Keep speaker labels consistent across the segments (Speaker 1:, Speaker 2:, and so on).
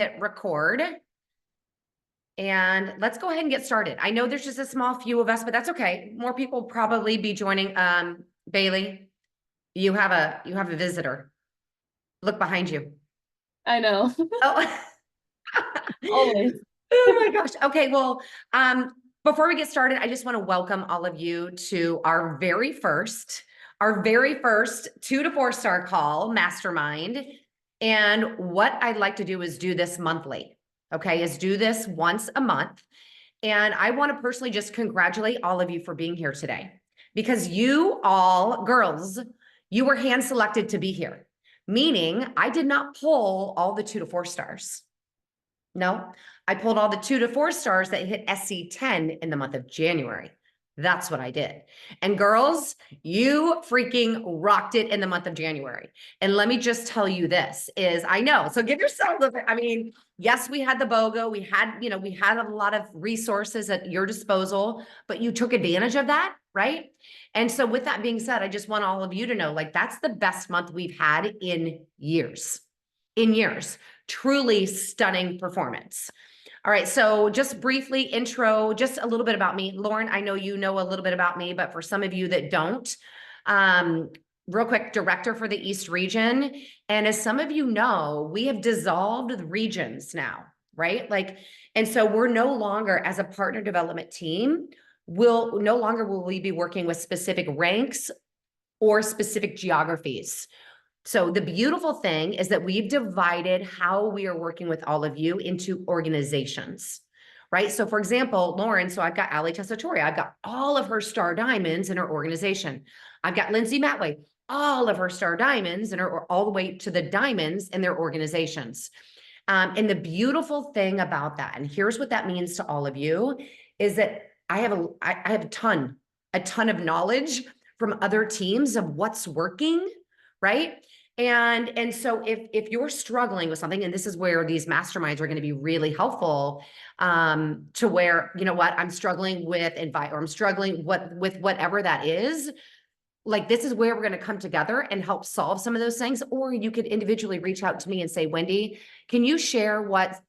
Speaker 1: hit record and let's go ahead and get started. I know there's just a small few of us, but that's okay. More people will probably be joining. Bailey, you have a visitor. Look behind you.
Speaker 2: I know.
Speaker 1: Oh,
Speaker 2: Always.
Speaker 1: oh my gosh. Okay, well, before we get started, I just want to welcome all of you to our very first 2 to 4 star call, Mastermind. And what I'd like to do is do this monthly. Okay, is do this once a month. And I want to personally just congratulate all of you for being here today, because you all girls, you were hand selected to be here, meaning I did not pull all the 2 to 4 stars. No, I pulled all the 2 to 4 stars that hit SC10 in the month of January. That's what I did. And girls, you freaking rocked it in the month of January. And let me just tell you this is, I know, so give yourself I mean, yes, we had the BOGO, we had a lot of resources at your disposal, but you took advantage of that, right? And so with that being said, I just want all of you to know, like, that's the best month we've had in years. Truly stunning performance. All right, so just briefly intro, just a little bit about me. Lauren, I know you know a little bit about me, but for some of you that don't, real quick, director for the East region. And as some of you know, we have dissolved the regions now, right? And so we're no longer, as a partner development team, will we be working with specific ranks or specific geographies. So the beautiful thing is that we've divided how we are working with all of you into organizations, right? So for example, Lauren, so I've got Ali Tessitore, I've got all of her star diamonds in her organization. I've got Lindsay Matway, all of her star diamonds and all the way to the diamonds in their organizations. And the beautiful thing about that, and here's what that means to all of you, is that I have a ton of knowledge from other teams of what's working, right? And so if you're struggling with something, and this is where these masterminds are going to be really helpful, to where, you know what, I'm struggling with or I'm struggling with whatever that is, like, this is where we're going to come together and help solve some of those things. Or you could individually reach out to me and say, Wendy, can you share what's,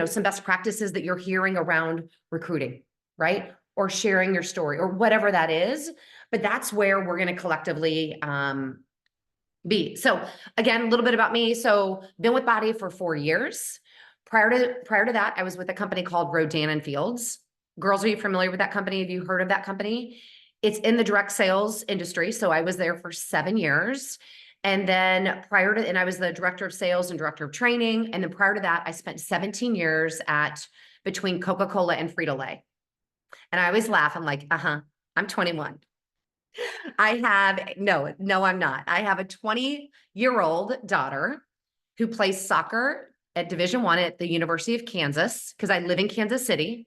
Speaker 1: some best practices that you're hearing around recruiting, right? Or sharing your story or whatever that is. But that's where we're going to collectively, be. So again, a little bit about me. So been with Body for 4 years. Prior to that, I was with a company called Rodan and Fields. Girls, are you familiar with that company? Have you heard of that company? It's in the direct sales industry. So I was there for 7 years. And then and I was the director of sales and director of training. And then prior to that, I spent 17 years between Coca-Cola and Frito-Lay. And I always laugh. I'm like, I'm 21. No, I'm not. I have a 20-year-old daughter who plays soccer at Division I at the University of Kansas, because I live in Kansas City.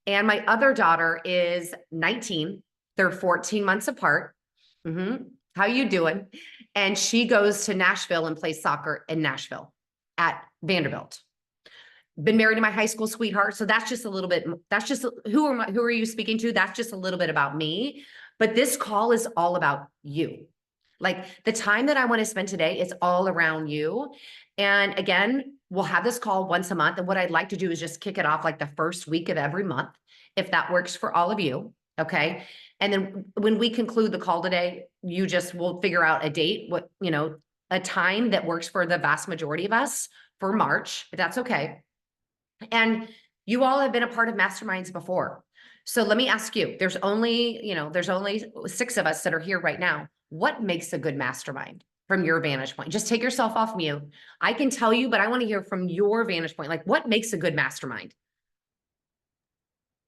Speaker 1: And my other daughter is 19. They're 14 months apart. How you doing? And she goes to Nashville and plays soccer in Nashville at Vanderbilt. Been married to my high school sweetheart. So that's just a little bit, who are you speaking to? That's just a little bit about me. But this call is all about you. Like, the time that I want to spend today is all around you. And again, we'll have this call once a month. And what I'd like to do is just kick it off like the first week of every month, if that works for all of you. Okay. And then when we conclude the call today, we'll figure out a date, a time that works for the vast majority of us for March, if that's okay. And you all have been a part of masterminds before. So let me ask you, there's only 6 of us that are here right now. What makes a good mastermind from your vantage point? Just take yourself off mute. I can tell you, but I want to hear from your vantage point. Like, what makes a good mastermind?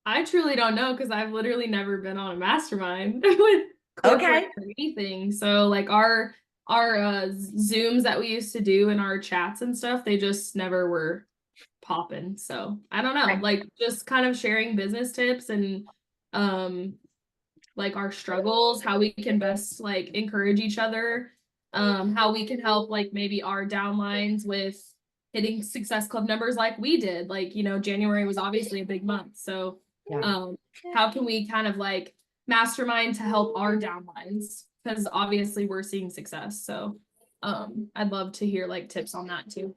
Speaker 2: I truly don't know, because I've literally never been on a mastermind with corporate or anything. So like our Zooms that we used to do in our chats and stuff, they just never were popping. So I don't know, like, just kind of sharing business tips and like our struggles, how we can best like encourage each other, how we can help like maybe our downlines with hitting Success Club numbers like we did. Like, January was obviously a big month. So how can we kind of like mastermind to help our downlines? Because obviously we're seeing success. So I'd love to hear like tips on that too.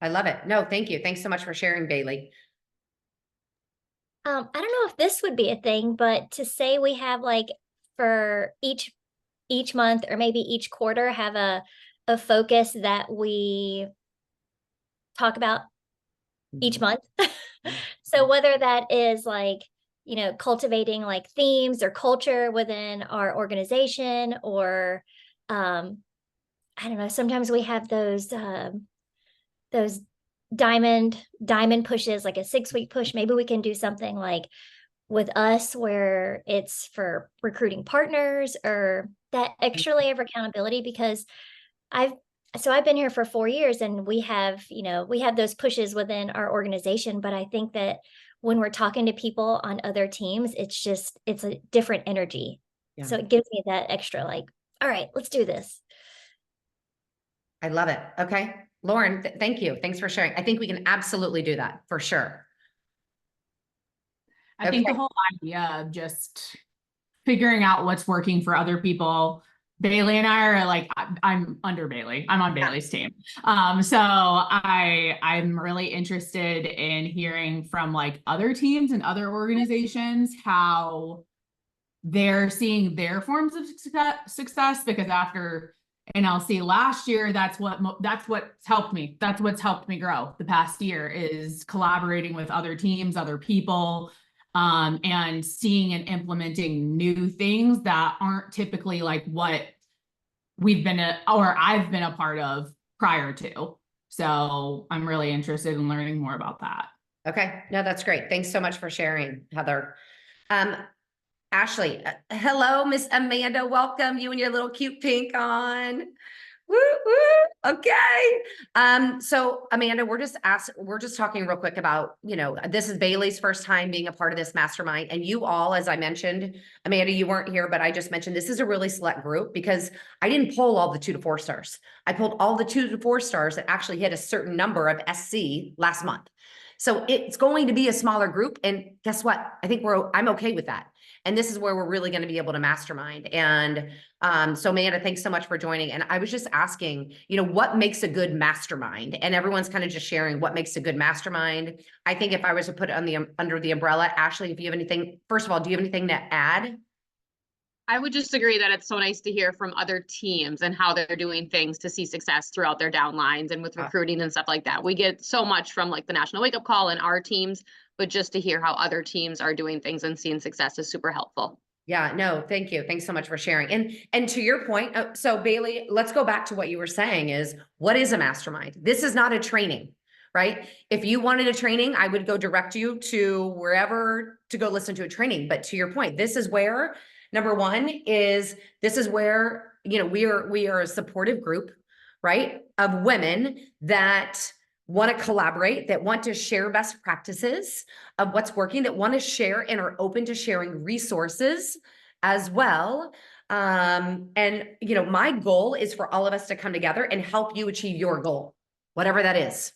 Speaker 1: I love it. No, thank you. Thanks so much for sharing, Bailey.
Speaker 3: I don't know if this would be a thing, but to say we have like for each month or maybe each quarter have a focus that we talk about each month. So whether that is like, cultivating like themes or culture within our organization or I don't know, sometimes we have those diamond pushes, like a 6 week push. Maybe we can do something like with us where it's for recruiting partners or that extra layer of accountability because I've I've been here for 4 years and we have those pushes within our organization, but I think that when we're talking to people on other teams, it's a different energy.
Speaker 1: Yeah.
Speaker 3: So it gives me that extra like, all right, let's do this.
Speaker 1: I love it. Okay. Lauren, thank you. Thanks for sharing. I think we can absolutely do that for sure.
Speaker 4: I think the whole idea of just figuring out what's working for other people. Bailey and I are like, I'm under Bailey. I'm on Bailey's team. So I'm really interested in hearing from like other teams and other organizations how they're seeing their forms of success because after NLC last year, that's what's helped me. That's what's helped me grow the past year is collaborating with other teams, other people, and seeing and implementing new things that aren't typically like what I've been a part of prior to. So I'm really interested in learning more about that.
Speaker 1: Okay. No, that's great. Thanks so much for sharing, Heather. Ashley, hello, Miss Amanda. Welcome you and your little cute pink on. Woo, woo. Okay. So Amanda, we're just talking real quick about, this is Bailey's first time being a part of this mastermind. And you all, as I mentioned, Amanda, you weren't here, but I just mentioned this is a really select group because I didn't poll all the 2 to 4 stars. I pulled all the 2 to 4 stars that actually hit a certain number of SC last month. So it's going to be a smaller group. And guess what? I think I'm okay with that. And this is where we're really going to be able to mastermind. And so Amanda, thanks so much for joining. And I was just asking, what makes a good mastermind? And everyone's kind of just sharing what makes a good mastermind. I think if I was to put it under the umbrella, Ashley, if you have anything, first of all, do you have anything to add?
Speaker 5: I would just agree that it's so nice to hear from other teams and how they're doing things to see success throughout their downlines and with recruiting and stuff like that. We get so much from like the National Wake Up Call and our teams, but just to hear how other teams are doing things and seeing success is super helpful.
Speaker 1: Yeah, no, thank you. Thanks so much for sharing. And to your point, so Bailey, let's go back to what you were saying is, what is a mastermind? This is not a training, right? If you wanted a training, I would go direct you to wherever to go listen to a training. But to your point, this is where, number one is, this is where, we are a supportive group, right? Of women that want to collaborate, that want to share best practices of what's working, that want to share and are open to sharing resources as well. And, my goal is for all of us to come together and help you achieve your goal, whatever that is.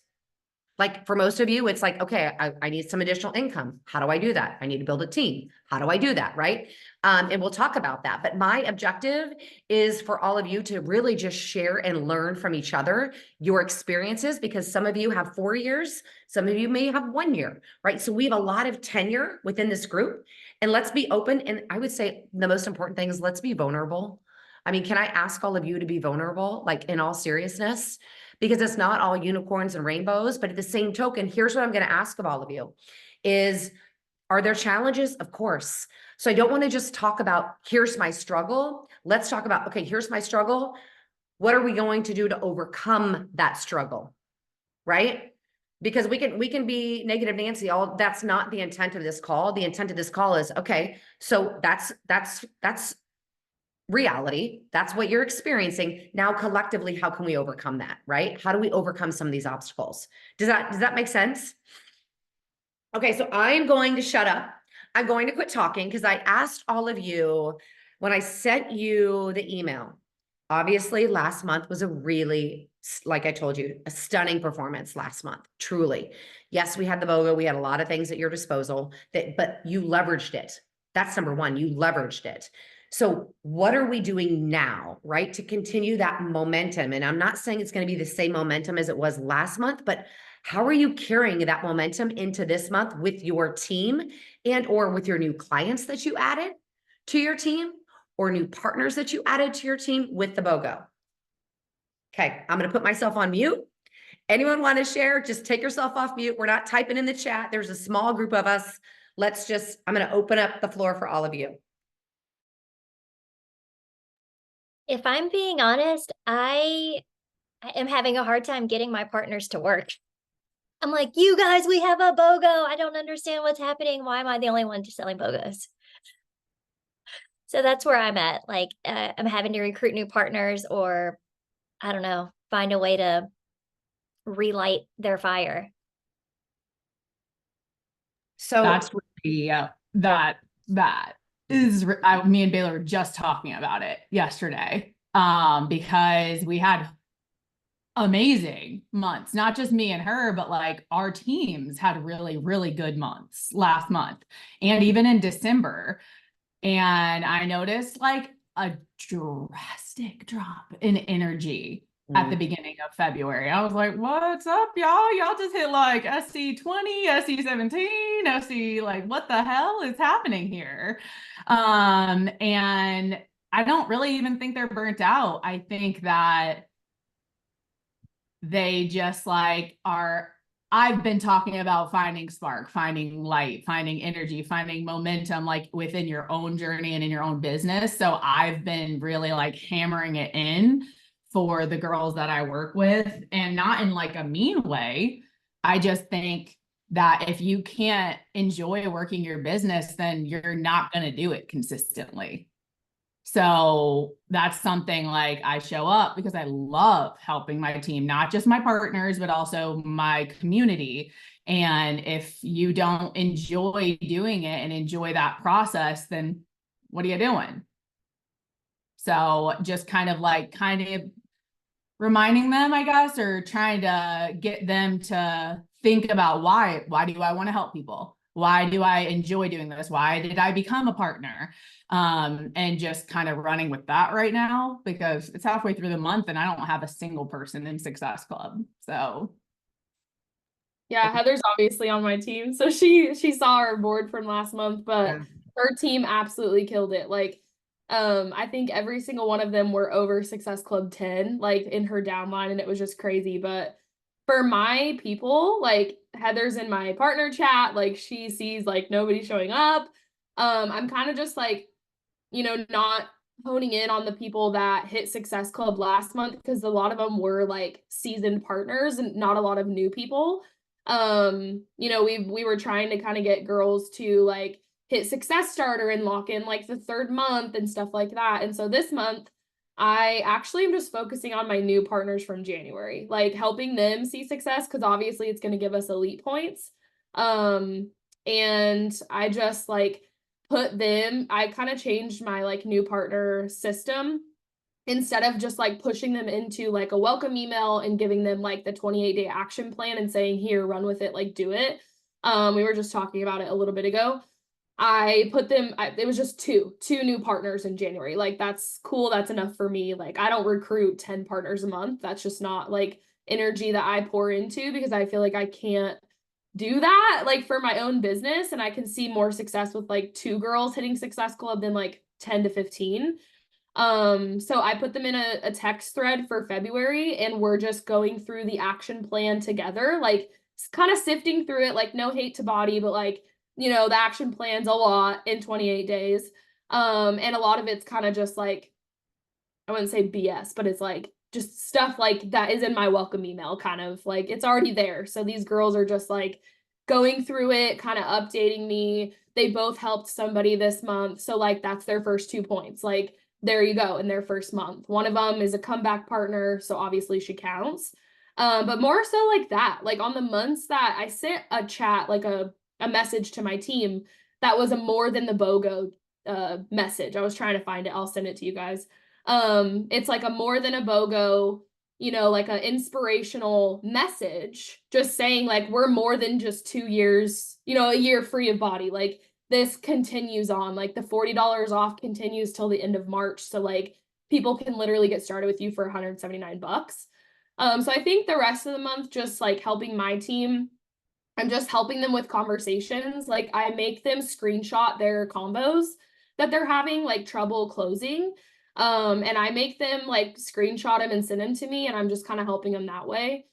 Speaker 1: Like for most of you, it's like, okay, I need some additional income. How do I do that? I need to build a team. How do I do that? Right. And we'll talk about that. But my objective is for all of you to really just share and learn from each other, your experiences, because some of you have 4 years, some of you may have 1 year, right? So we have a lot of tenure within this group, and let's be open. And I would say the most important thing is let's be vulnerable. I mean, can I ask all of you to be vulnerable, like in all seriousness? Because it's not all unicorns and rainbows, but at the same token, here's what I'm going to ask of all of you is, are there challenges? Of course. So I don't want to just talk about, here's my struggle. Let's talk about, okay, here's my struggle. What are we going to do to overcome that struggle? Right? Because we can be negative Nancy. That's not the intent of this call. The intent of this call is, okay, so that's reality. That's what you're experiencing. Now, collectively, how can we overcome that? Right? How do we overcome some of these obstacles? Does that make sense? Okay, so I'm going to shut up. I'm going to quit talking because I asked all of you when I sent you the email. Obviously, last month was a really, like I told you, a stunning performance last month, truly. Yes, we had the BOGO. We had a lot of things at your disposal, but you leveraged it. That's number one. You leveraged it. So what are we doing now, right? To continue that momentum. And I'm not saying it's going to be the same momentum as it was last month, but how are you carrying that momentum into this month with your team and or with your new clients that you added to your team or new partners that you added to your team with the BOGO? Okay, I'm going to put myself on mute. Anyone want to share? Just take yourself off mute. We're not typing in the chat. There's a small group of us. I'm going to open up the floor for all of you.
Speaker 3: If I'm being honest, I am having a hard time getting my partners to work. I'm like, you guys, we have a BOGO. I don't understand what's happening. Why am I the only one selling BOGOs? So that's where I'm at. Like, I'm having to recruit new partners, or I don't know, find a way to relight their fire.
Speaker 1: So
Speaker 4: That's really, that is, me and Baylor were just talking about it yesterday. Because we had amazing months, not just me and her, but like our teams had really, really good months last month and even in December. And I noticed like a drastic drop in energy at the beginning of February. I was like, what's up, y'all? Y'all just hit like SC20, SC17, SC, like, what the hell is happening here? And I don't really even think they're burnt out. I think that they just like I've been talking about finding spark, finding light, finding energy, finding momentum, like within your own journey and in your own business. So I've been really like hammering it in for the girls that I work with, and not in like a mean way. I just think that if you can't enjoy working your business, then you're not going to do it consistently. So that's something like I show up because I love helping my team, not just my partners, but also my community. And if you don't enjoy doing it and enjoy that process, then what are you doing? So just kind of reminding them, I guess, or trying to get them to think about why do I want to help people? Why do I enjoy doing this? Why did I become a partner? And just kind of running with that right now, because it's halfway through the month and I don't have a single person in Success Club. So
Speaker 2: Yeah, Heather's obviously on my team. So she saw our board from last month, but her team absolutely killed it. Like, I think every single one of them were over Success Club 10, like in her downline, and it was just crazy. But for my people, like Heather's in my partner chat, like she sees like nobody showing up. I'm kind of just like, not honing in on the people that hit Success Club last month, because a lot of them were like seasoned partners and not a lot of new people. We were trying to kind of get girls to like hit Success Starter and lock in like the 3rd month and stuff like that. And so this month I actually am just focusing on my new partners from January, like helping them see success, because obviously it's going to give us elite points. And I just like I kind of changed my like new partner system. Instead of just like pushing them into like a welcome email and giving them like the 28-day action plan and saying, here, run with it, like do it. We were just talking about it a little bit ago. I put them, it was just two new partners in January. Like, that's cool. That's enough for me. Like, I don't recruit 10 partners a month. That's just not like energy that I pour into, because I feel like I can't do that like for my own business. And I can see more success with like 2 girls hitting Success Club than like 10 to 15. So I put them in a text thread for February, and we're just going through the action plan together, like kind of sifting through it, like no hate to body, but like, the action plan's a lot in 28 days. And a lot of it's kind of just like, I wouldn't say BS, but it's like just stuff like that is in my welcome email, kind of like it's already there. So these girls are just like going through it, kind of updating me. They both helped somebody this month. So like that's their first 2 points. Like, there you go, in their first month. One of them is a comeback partner, so obviously she counts. But more so like that, like on the months that I sent a chat, like a message to my team that was a more than the BOGO message. I was trying to find it. I'll send it to you guys. It's like a more than a BOGO, like an inspirational message, just saying like, we're more than just 2 years, a year free of body. Like, this continues on, like the $40 off continues till the end of March. So like people can literally get started with you for $179. So I think the rest of the month, just like helping my team, I'm just helping them with conversations. Like I make them screenshot their combos that they're having like trouble closing. And I make them like screenshot them and send them to me, and I'm just kind of helping them that way.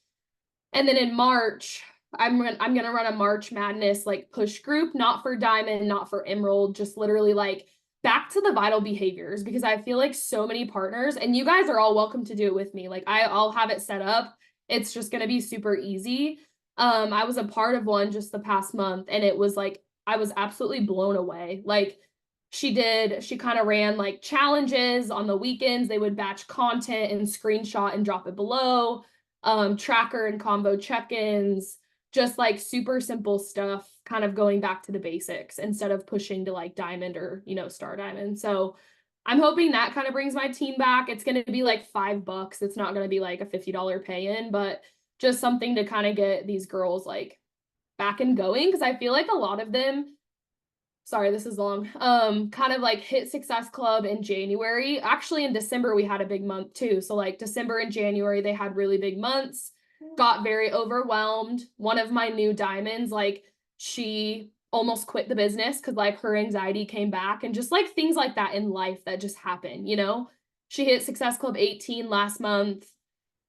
Speaker 2: And then in March, I'm gonna run a March Madness like push group, not for Diamond, not for Emerald, just literally like back to the vital behaviors, because I feel like so many partners, and you guys are all welcome to do it with me. Like I'll have it set up. It's just gonna be super easy. I was a part of one just the past month, and it was like I was absolutely blown away. Like she kind of ran like challenges on the weekends. They would batch content and screenshot and drop it below. Tracker and combo check-ins, just like super simple stuff, kind of going back to the basics instead of pushing to like Diamond or, you know, Star Diamond. So I'm hoping that kind of brings my team back. It's going to be like $5. It's not going to be like a $50 pay-in, but just something to kind of get these girls like back and going. Because I feel like a lot of them, sorry, this is long, kind of like hit Success Club in January. Actually, in December, we had a big month too. So like December and January, they had really big months, got very overwhelmed. One of my new diamonds, like she almost quit the business because like her anxiety came back, and just like things like that in life that just happen, you know? She hit Success Club 18 last month,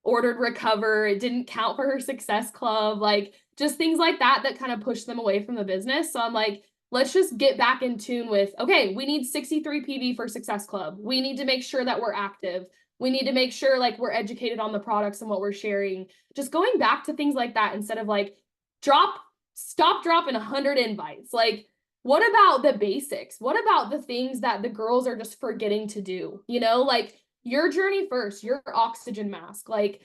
Speaker 2: ordered Recover. It didn't count for her Success Club, like just things like that that kind of pushed them away from the business. So I'm like, let's just get back in tune with, okay, we need 63 PV for Success Club. We need to make sure that we're active. We need to make sure like we're educated on the products and what we're sharing. Just going back to things like that instead of like stop dropping 100 invites. Like, what about the basics? What about the things that the girls are just forgetting to do? You know, like your journey first, your oxygen mask, like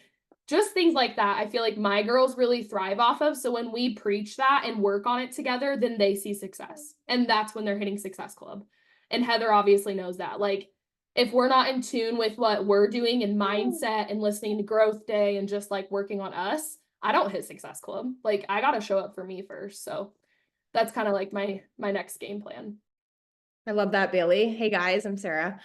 Speaker 2: just things like that. I feel like my girls really thrive off of. So when we preach that and work on it together, then they see success. And that's when they're hitting Success Club. And Heather obviously knows that. Like, if we're not in tune with what we're doing and mindset and listening to Growth Day and just like working on us, I don't hit Success Club. Like, I got to show up for me first. So that's kind of like my next game plan.
Speaker 6: I love that, Bailey. Hey guys, I'm Sarah.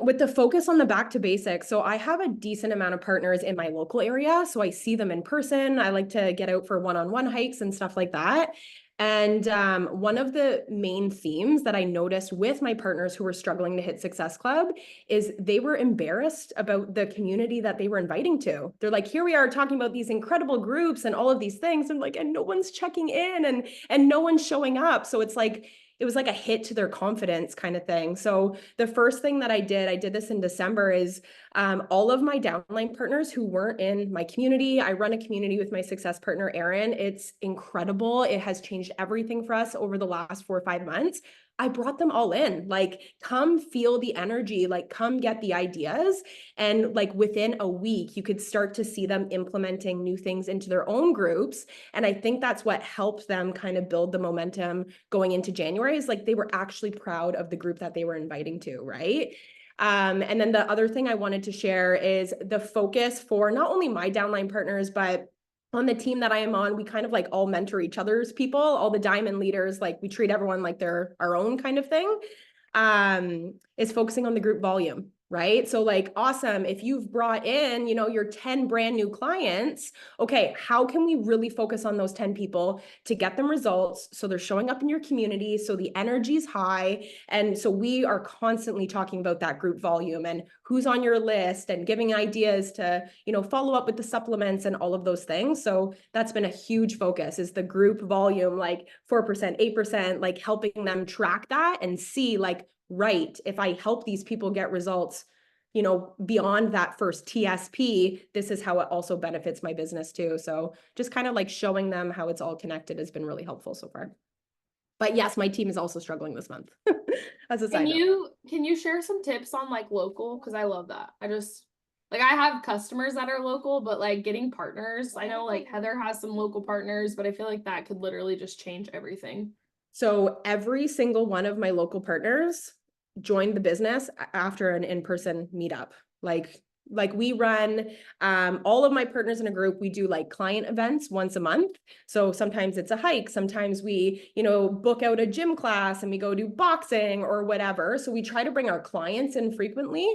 Speaker 6: With the focus on the back to basics, so I have a decent amount of partners in my local area, so I see them in person. I like to get out for one-on-one hikes and stuff like that. And one of the main themes that I noticed with my partners who were struggling to hit Success Club is they were embarrassed about the community that they were inviting to. They're like, here we are talking about these incredible groups and all of these things, and like, and no one's checking in and no one's showing up. So it's like, it was like a hit to their confidence kind of thing. So the first thing that I did this in December, is all of my downline partners who weren't in my community. I run a community with my success partner, Erin. It's incredible. It has changed everything for us over the last 4 or 5 months. I brought them all in, like, come feel the energy, like come get the ideas. And like within a week, you could start to see them implementing new things into their own groups. And I think that's what helped them kind of build the momentum going into January, is like they were actually proud of the group that they were inviting to, right? And then the other thing I wanted to share is the focus for not only my downline partners, but on the team that I am on, we kind of like all mentor each other's people, all the diamond leaders, like we treat everyone like they're our own kind of thing, is focusing on the group volume. Right? So like, awesome. If you've brought in, you know, your 10 brand new clients, okay, how can we really focus on those 10 people to get them results? So they're showing up in your community. So the energy is high. And so we are constantly talking about that group volume and who's on your list and giving ideas to, you know, follow up with the supplements and all of those things. So that's been a huge focus, is the group volume, like 4%, 8%, like helping them track that and see like, right, if I help these people get results, you know, beyond that first TSP, this is how it also benefits my business too. So just kind of like showing them how it's all connected has been really helpful so far. But yes, my team is also struggling this month. As a side note.
Speaker 2: Can you share some tips on like local? Because I love that. I just like, I have customers that are local, but like getting partners, I know like Heather has some local partners, but I feel like that could literally just change everything.
Speaker 6: So every single one of my local partners joined the business after an in-person meetup. Like Like we run, all of my partners in a group, we do like client events once a month. So sometimes it's a hike, sometimes we, book out a gym class and we go do boxing or whatever. So we try to bring our clients in frequently.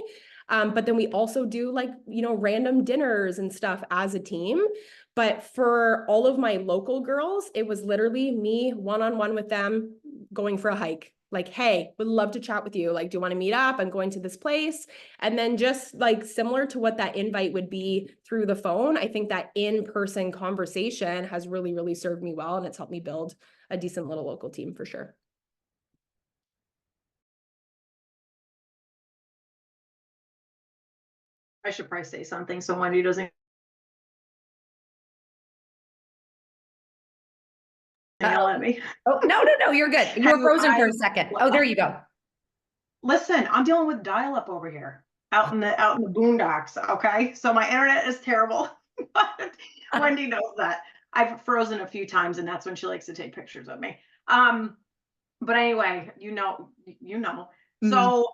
Speaker 6: But then we also do like, random dinners and stuff as a team. But for all of my local girls, it was literally me one-on-one with them going for a hike. Like, hey, would love to chat with you. Like, do you want to meet up? I'm going to this place. And then just like similar to what that invite would be through the phone, I think that in-person conversation has really, really served me well. And it's helped me build a decent little local team for sure.
Speaker 7: I should probably say something so Wendy doesn't yell at me.
Speaker 1: Oh, no, you're good. You were frozen for a second. Oh, there you go.
Speaker 7: Listen, I'm dealing with dial-up over here out in the boondocks. Okay, so my internet is terrible. But Wendy knows that. I've frozen a few times, and that's when she likes to take pictures of me. But anyway, So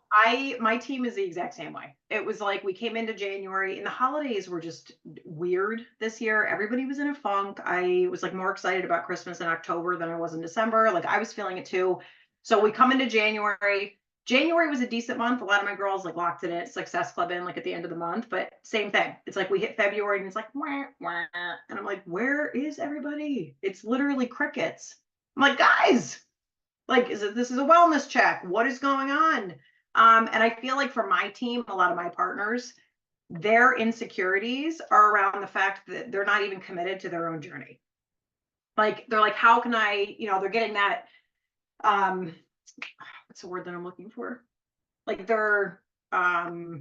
Speaker 7: my team is the exact same way. It was like we came into January and the holidays were just weird this year. Everybody was in a funk. I was like more excited about Christmas in October than I was in December. Like I was feeling it too. So we come into January. January was a decent month. A lot of my girls like locked it in Success Club in like at the end of the month, but same thing. It's like we hit February and it's like, wah, wah. And I'm like, where is everybody? It's literally crickets. I'm like, guys, like, this is a wellness check. What is going on? And I feel like for my team, a lot of my partners, their insecurities are around the fact that they're not even committed to their own journey. Like, they're like, how can I, they're getting that, what's the word that I'm looking for? Like they're, oh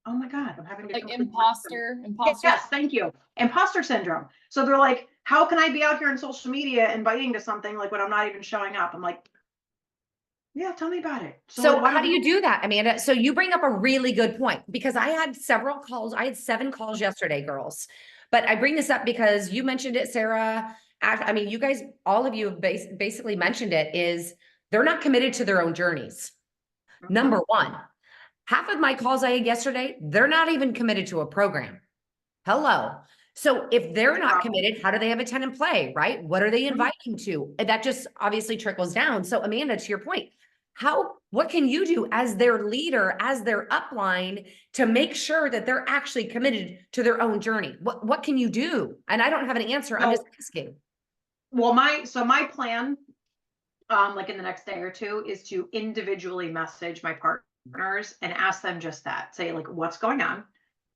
Speaker 7: my God, I'm having
Speaker 2: like imposter.
Speaker 7: Yes, thank you. Imposter syndrome. So they're like, how can I be out here on social media inviting to something like when I'm not even showing up? I'm like, yeah, tell me about it.
Speaker 1: So how do you do that, Amanda? So you bring up a really good point because I had several calls. I had 7 calls yesterday, girls. But I bring this up because you mentioned it, Sarah. I mean, you guys, all of you have basically mentioned it, is they're not committed to their own journeys. Number one, half of my calls I had yesterday, they're not even committed to a program. Hello. So if they're not committed, how do they have a 10 and play, right? What are they inviting to? And that just obviously trickles down. So Amanda, to your point, what can you do as their leader, as their upline to make sure that they're actually committed to their own journey? What can you do? And I don't have an answer. I'm just asking.
Speaker 7: Well, my plan, like in the next day or two, is to individually message my partners and ask them just that. Say like, what's going on?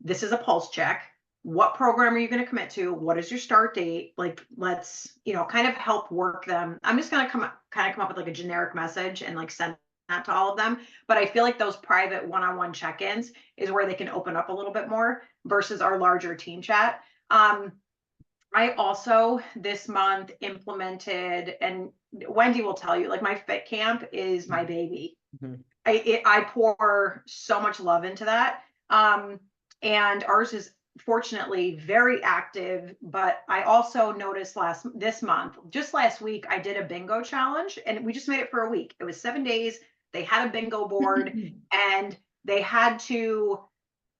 Speaker 7: This is a pulse check. What program are you going to commit to? What is your start date? Like, let's, kind of help work them. I'm just going to come up with like a generic message and like send that to all of them. But I feel like those private one-on-one check-ins is where they can open up a little bit more versus our larger team chat. I also this month implemented, and Wendy will tell you, like my fit camp is my baby. Mm-hmm. I pour so much love into that. And ours is fortunately very active, but I also noticed this month, just last week, I did a bingo challenge and we just made it for a week. It was 7 days. They had a bingo board and they had to,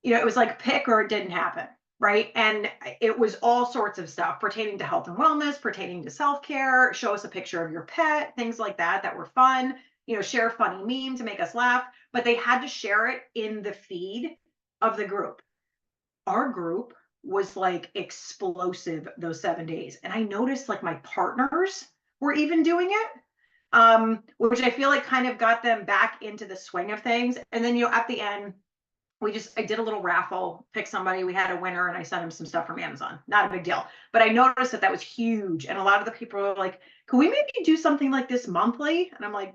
Speaker 7: it was like pick or it didn't happen. Right. And it was all sorts of stuff pertaining to health and wellness, pertaining to self-care, show us a picture of your pet, things like that were fun, share a funny meme to make us laugh, but they had to share it in the feed of the group. Our group was like explosive those 7 days. And I noticed like my partners were even doing it, which I feel like kind of got them back into the swing of things. And then, at the end, I did a little raffle, pick somebody, we had a winner and I sent them some stuff from Amazon. Not a big deal. But I noticed that was huge. And a lot of the people were like, can we maybe do something like this monthly? And I'm like,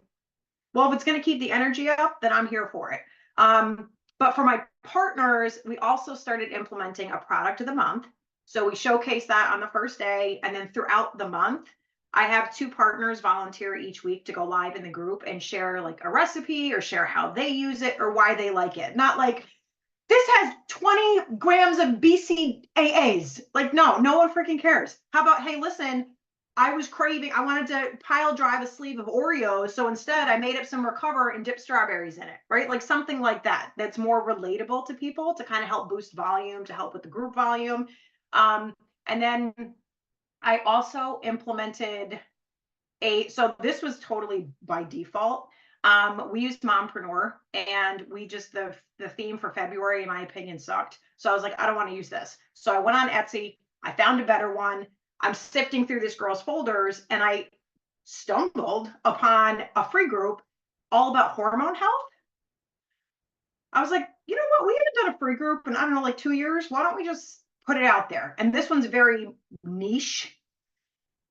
Speaker 7: well, if it's going to keep the energy up, then I'm here for it. But for my partners, we also started implementing a product of the month. So we showcase that on the first day. And then throughout the month, I have 2 partners volunteer each week to go live in the group and share like a recipe or share how they use it or why they like it. Not like, this has 20 grams of BCAAs. Like, no one freaking cares. How about, hey, listen, I was craving, I wanted to pile drive a sleeve of Oreos. So instead I made up some Recover and dipped strawberries in it, right? Like something like that, that's more relatable to people to kind of help boost volume, to help with the group volume. And then I also implemented so this was totally by default. We used Mompreneur, and we just, the theme for February, in my opinion, sucked. So I was like, I don't want to use this. So I went on Etsy, I found a better one. I'm sifting through this girl's folders, and I stumbled upon a free group all about hormone health. I was like, you know what? We haven't done a free group in, I don't know, like 2 years. Why don't we just put it out there? And this one's very niche.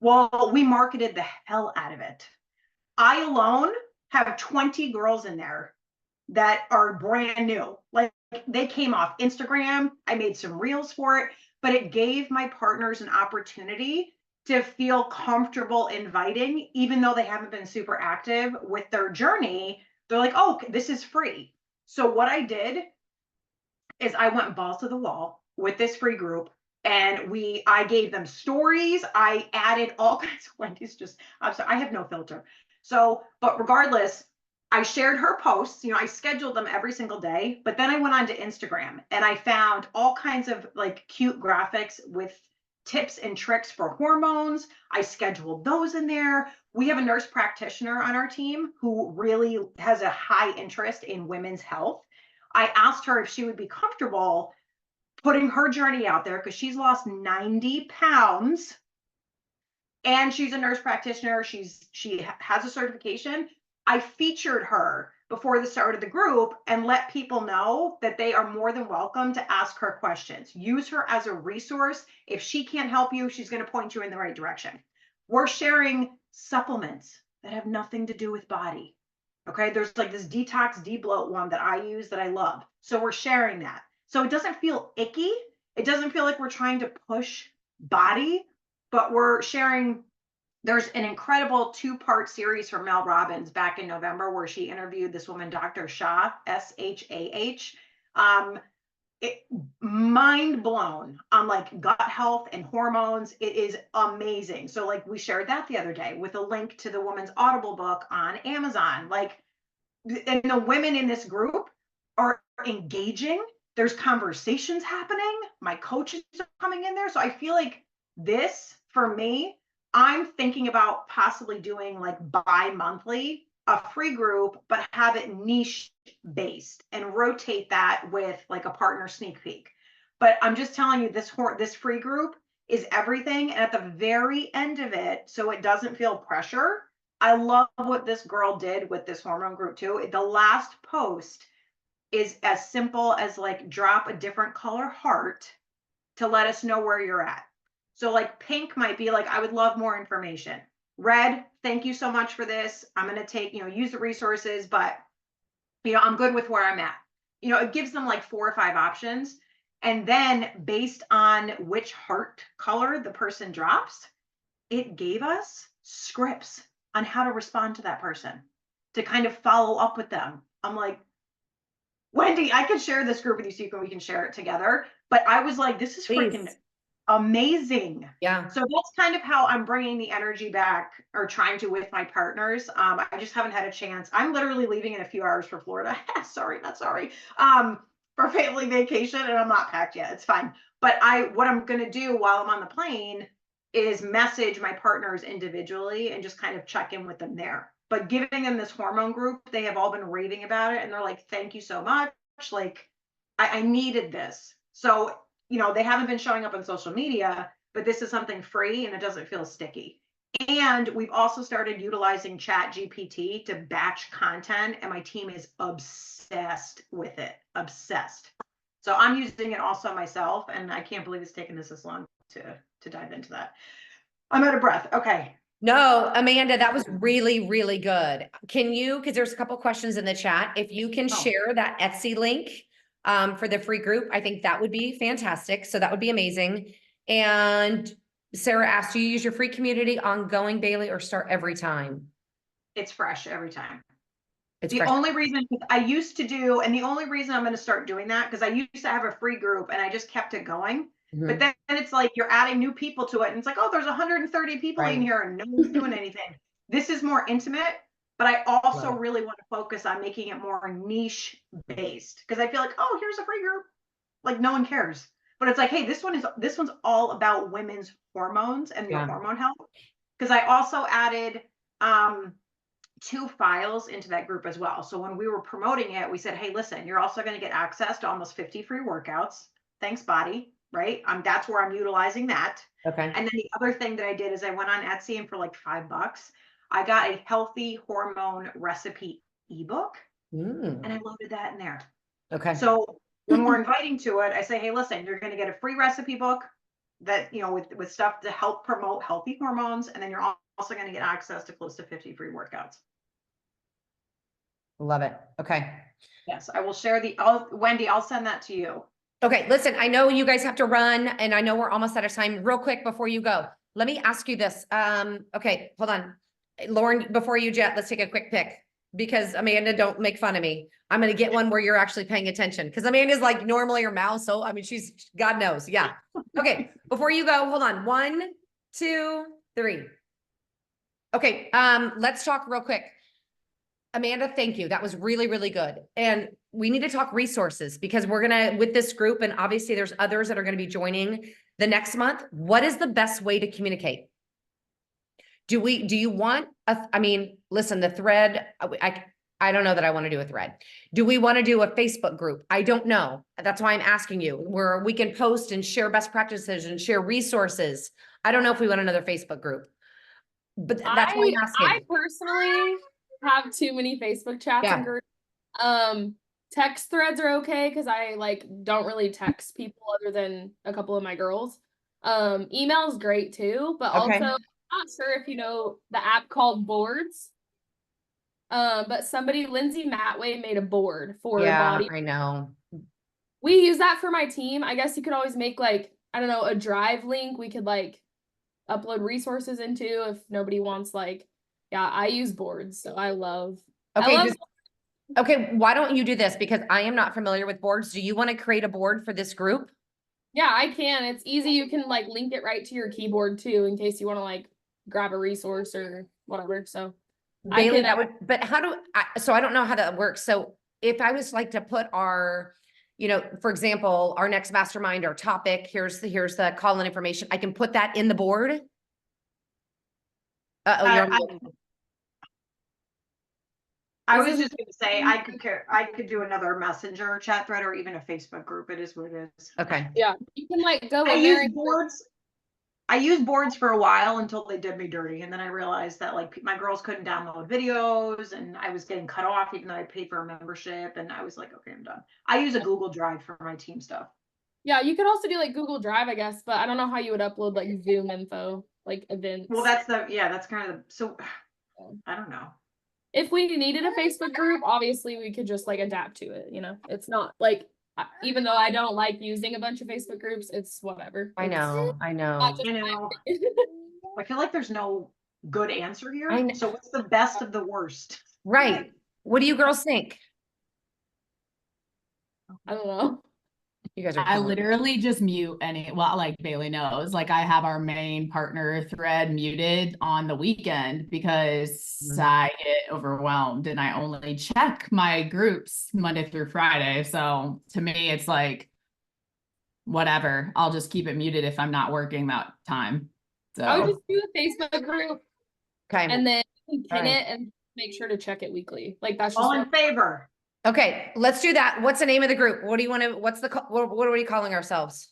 Speaker 7: Well, we marketed the hell out of it. I alone have 20 girls in there that are brand new. Like, they came off Instagram. I made some reels for it, but it gave my partners an opportunity to feel comfortable inviting, even though they haven't been super active with their journey. They're like, oh, this is free. So what I did is I went balls to the wall with this free group, and I gave them stories. I added all kinds of Wendy's I'm sorry, I have no filter. So, but regardless, I shared her posts, I scheduled them every single day, but then I went on to Instagram and I found all kinds of like cute graphics with tips and tricks for hormones. I scheduled those in there. We have a nurse practitioner on our team who really has a high interest in women's health. I asked her if she would be comfortable putting her journey out there, because she's lost 90 pounds and she's a nurse practitioner. She has a certification. I featured her before the start of the group and let people know that they are more than welcome to ask her questions. Use her as a resource. If she can't help you, she's going to point you in the right direction. We're sharing supplements that have nothing to do with body. Okay, there's like this detox de-bloat one that I use that I love. So we're sharing that. So it doesn't feel icky. It doesn't feel like we're trying to push body, but we're sharing. There's an incredible 2-part series from Mel Robbins back in November where she interviewed this woman, Dr. Shah, S-H-A-H. Mind blown on like gut health and hormones. It is amazing. So like we shared that the other day with a link to the woman's Audible book on Amazon. Like, and the women in this group are engaging. There's conversations happening. My coaches are coming in there. So I feel like this, for me, I'm thinking about possibly doing like bi-monthly, a free group, but have it niche based and rotate that with like a partner sneak peek. But I'm just telling you, this free group is everything. And at the very end of it, so it doesn't feel pressure, I love what this girl did with this hormone group too. The last post is as simple as like drop a different color heart to let us know where you're at. So like pink might be like, I would love more information. Red, thank you so much for this. I'm going to take, use the resources, but I'm good with where I'm at. It gives them like 4 or 5 options. And then based on which heart color the person drops, it gave us scripts on how to respond to that person, to kind of follow up with them. I'm like, Wendy, I could share this group with you so we can share it together. But I was like, this is freaking amazing.
Speaker 1: Yeah.
Speaker 7: So that's kind of how I'm bringing the energy back, or trying to, with my partners. I just haven't had a chance. I'm literally leaving in a few hours for Florida. Not sorry. For family vacation, and I'm not packed yet. It's fine. But what I'm going to do while I'm on the plane is message my partners individually and just kind of check in with them there. But giving them this hormone group, they have all been raving about it. And they're like, thank you so much. Like, I needed this. So, they haven't been showing up on social media, but this is something free and it doesn't feel sticky. And we've also started utilizing Chat GPT to batch content, and my team is obsessed with it. Obsessed. So I'm using it also myself, and I can't believe it's taken us this long to dive into that. I'm out of breath. Okay.
Speaker 1: No, Amanda, that was really, really good. Can you, because there's a couple questions in the chat, if you can share that Etsy link for the free group, I think that would be fantastic. So that would be amazing. And Sarah asked, do you use your free community ongoing, Bailey, or start every time?
Speaker 7: It's fresh every time.
Speaker 1: It's
Speaker 7: the
Speaker 1: fresh.
Speaker 7: only reason I used to do, and the only reason I'm going to start doing that, because I used to have a free group and I just kept it going.
Speaker 1: Mhm.
Speaker 7: But then it's like you're adding new people to it, and it's like, oh, there's 130 people in
Speaker 1: Right.
Speaker 7: here and no one's doing anything. This is more intimate, but I also
Speaker 1: Love it.
Speaker 7: really want to focus on making it more niche based because I feel like, oh, here's a free group, like no one cares. But it's like, hey, this one's all about women's hormones and their
Speaker 1: Yeah.
Speaker 7: hormone health. Because I also added 2 files into that group as well. So when we were promoting it, we said, hey, listen, you're also going to get access to almost 50 free workouts. Thanks, body. Right. That's where I'm utilizing that.
Speaker 1: Okay.
Speaker 7: And then the other thing that I did is I went on Etsy and for like $5, I got a healthy hormone recipe ebook and I loaded that in there.
Speaker 1: Okay.
Speaker 7: So when we're inviting to it, I say, hey, listen, you're going to get a free recipe book that, with stuff to help promote healthy hormones. And then you're also going to get access to close to 50 free workouts.
Speaker 1: Love it. Okay.
Speaker 7: Yes, I will share Wendy, I'll send that to you.
Speaker 1: Okay, listen, I know you guys have to run and I know we're almost out of time. Real quick before you go, let me ask you this. Okay, hold on. Lauren, before you jet, let's take a quick pick because Amanda, don't make fun of me. I'm going to get one where you're actually paying attention because Amanda's like normally her mouth. So, I mean, she's, God knows. Yeah. Okay. Before you go, hold on. 1, 2, 3. Okay. Let's talk real quick. Amanda, thank you. That was really, really good. And we need to talk resources because we're going to, with this group, and obviously there's others that are going to be joining the next month. What is the best way to communicate? Do you want listen, the thread, I don't know that I want to do a thread. Do we want to do a Facebook group? I don't know. That's why I'm asking you, where we can post and share best practices and share resources. I don't know if we want another Facebook group, but that's why I'm asking.
Speaker 2: I personally have too many Facebook chats and groups. Text threads are okay because I don't really text people other than a couple of my girls. Email is great too, but also I'm not sure if you know the app called Boards. But Lindsay Matway made a board for body.
Speaker 1: I know.
Speaker 2: We use that for my team. I guess you could always make I don't know, a drive link we could upload resources into if nobody wants I use Boards, so I love.
Speaker 1: Okay, why don't you do this? Because I am not familiar with boards. Do you want to create a board for this group?
Speaker 2: Yeah, I can. It's easy. You can link it right to your keyboard too, in case you want to grab a resource or whatever. So
Speaker 1: Bailey, but so I don't know how that works. So if I was to put our, for example, our next mastermind or topic, here's the call-in information. I can put that in the board.
Speaker 7: I was just going to say I could do another messenger chat thread or even a Facebook group. It is what it is.
Speaker 1: Okay.
Speaker 2: Yeah, you can go in
Speaker 7: there. I used boards for a while until they did me dirty, and then I realized that my girls couldn't download videos, and I was getting cut off even though I paid for a membership, and I was like, okay, I'm done. I use a Google Drive for my team stuff.
Speaker 2: Yeah, you could also do Google Drive, I guess, but I don't know how you would upload Zoom info, events.
Speaker 7: Well, that's kind of so. I don't know.
Speaker 2: If we needed a Facebook group, obviously we could just adapt to it. It's not even though I don't like using a bunch of Facebook groups, it's whatever.
Speaker 1: I know.
Speaker 7: I feel like there's no good answer here. So what's the best of the worst?
Speaker 1: Right. What do you girls think?
Speaker 2: I don't know.
Speaker 1: You guys are.
Speaker 4: I literally just mute Bailey knows, I have our main partner thread muted on the weekend because I get overwhelmed and I only check my groups Monday through Friday. So to me, it's whatever. I'll just keep it muted if I'm not working that time. So
Speaker 2: I would just do a Facebook group.
Speaker 1: Okay.
Speaker 2: And then pin it and make sure to check it weekly. That's just
Speaker 7: all in favor.
Speaker 1: Okay, let's do that. What's the name of the group? What do you want to, what are we calling ourselves?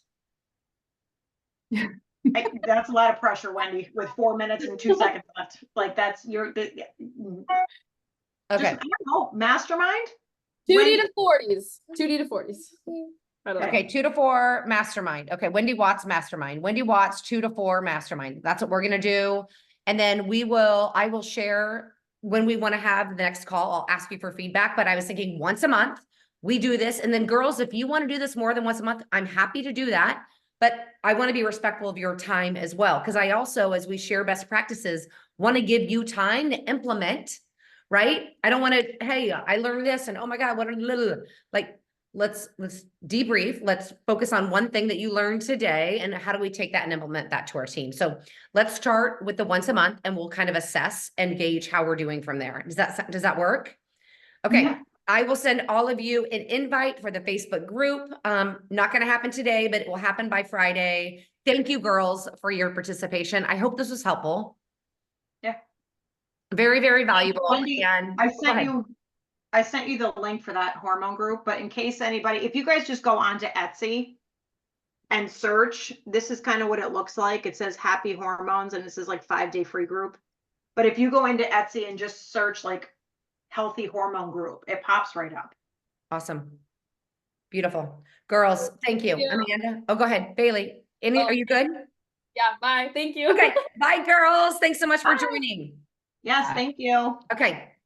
Speaker 7: That's a lot of pressure, Wendy, with 4 minutes and 2 seconds left. That's okay. I don't know, Mastermind?
Speaker 2: 2D to 40s. 2D to 40s.
Speaker 1: Okay, 2 to 4 Mastermind. Okay, Wendy Watts Mastermind. Wendy Watts 2 to 4 Mastermind. That's what we're gonna do. And then I will share when we want to have the next call. I'll ask you for feedback, but I was thinking once a month we do this. And then girls, if you want to do this more than once a month, I'm happy to do that. But I want to be respectful of your time as well. Because I also, as we share best practices, want to give you time to implement, right? I don't want to, hey, I learned this and oh my God, let's debrief. Let's focus on one thing that you learned today and how do we take that and implement that to our team. So let's start with the once a month and we'll kind of assess and gauge how we're doing from there. Does that work? Okay.
Speaker 7: Yeah.
Speaker 1: I will send all of you an invite for the Facebook group. Not going to happen today, but it will happen by Friday. Thank you, girls, for your participation. I hope this was helpful.
Speaker 7: Yeah.
Speaker 1: Very, very valuable.
Speaker 7: Wendy,
Speaker 1: And
Speaker 7: I
Speaker 1: go ahead.
Speaker 7: sent you the link for that hormone group, but in case anybody, if you guys just go onto Etsy and search, this is kind of what it looks like. It says Happy Hormones, and this is like 5-day free group. But if you go into Etsy and just search like healthy hormone group, it pops right up.
Speaker 1: Awesome. Beautiful. Girls, thank you.
Speaker 2: Yeah.
Speaker 1: Amanda. Oh, go ahead. Bailey. Are you good?
Speaker 2: Yeah, bye. Thank you.
Speaker 1: Okay. Bye, girls. Thanks so much for
Speaker 7: Bye.
Speaker 1: joining.
Speaker 7: Yes, thank you.
Speaker 1: Okay.